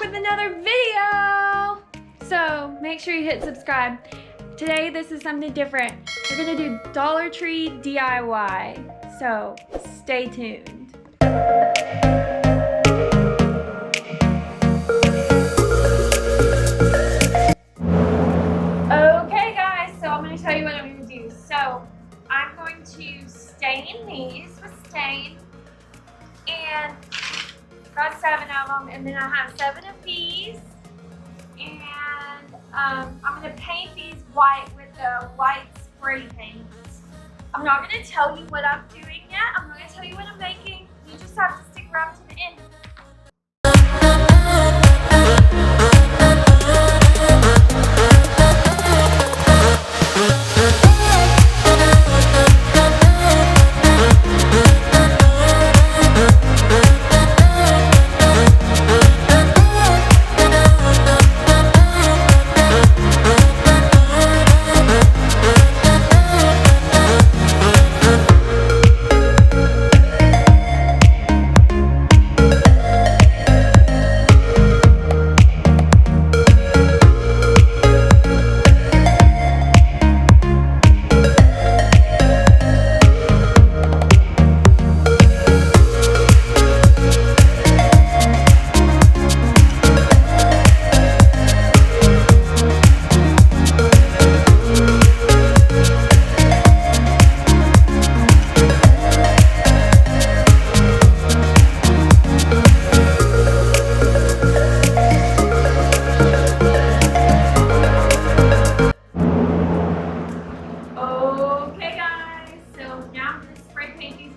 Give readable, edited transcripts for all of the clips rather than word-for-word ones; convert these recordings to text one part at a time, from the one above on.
with another video. So make sure you hit subscribe. Today this is something different. We're gonna do Dollar Tree DIY. So stay tuned. Okay guys, so I'm gonna tell you what I'm gonna do. So I'm going to stain these with stain, and got 7 of them, and then I have 7 of these, and I'm going to paint these white with the white spray paint. I'm not going to tell you what I'm doing yet. I'm not going to tell you what I'm making. You just have to stick around to the end.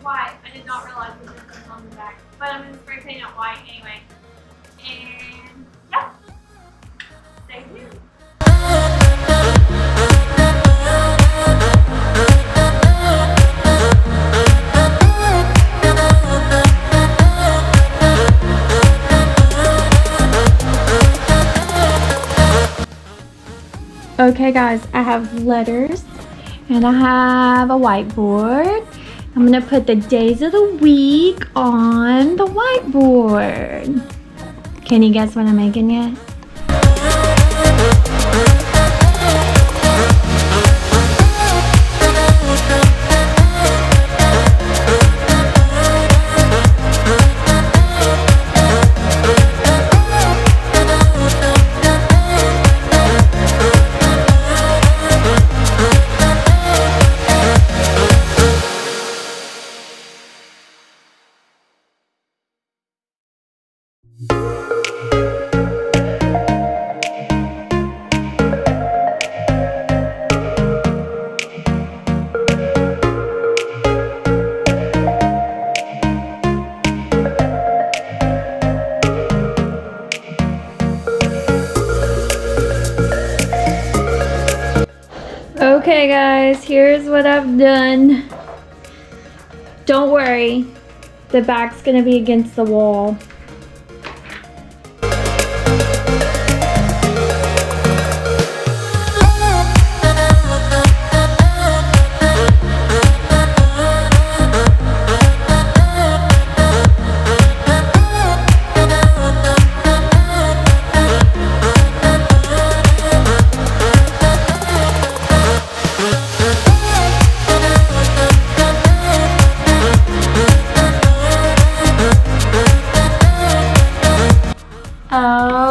White. I did not realize that this was on the back, but I'm going to spray paint it white anyway. And yeah, stay tuned. Okay guys, I have letters and I have a whiteboard. I'm gonna put the days of the week on the whiteboard. Can you guess what I'm making yet? Okay guys, here's what I've done. Don't worry, the back's gonna be against the wall.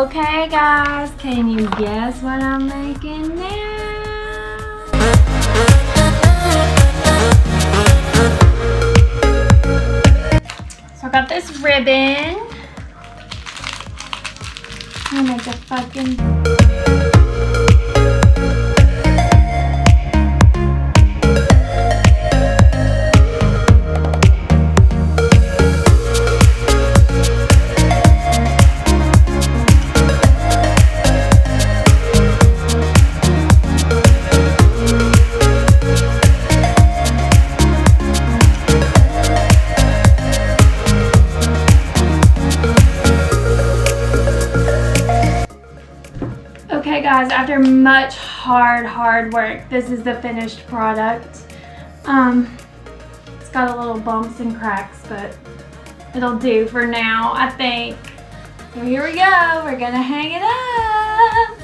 Okay guys, can you guess what I'm making now? So I got this ribbon. I'm gonna make a fucking... Okay guys, after much hard work, this is the finished product. It's got a little bumps and cracks, but it'll do for now, I think. So here we go, we're gonna hang it up.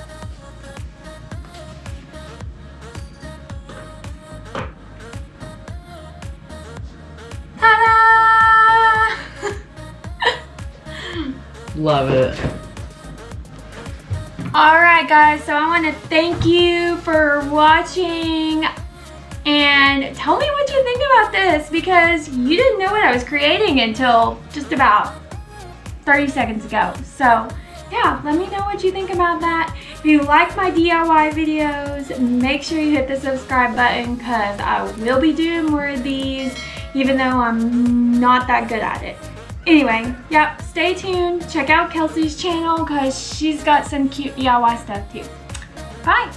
Ta-da! Love it. Alright guys, so I want to thank you for watching and tell me what you think about this because you didn't know what I was creating until just about 30 seconds ago. So yeah, let me know what you think about that. If you like my DIY videos, make sure you hit the subscribe button because I will be doing more of these even though I'm not that good at it. Anyway, yep, stay tuned. Check out Kelsey's channel because she's got some cute DIY stuff too. Bye.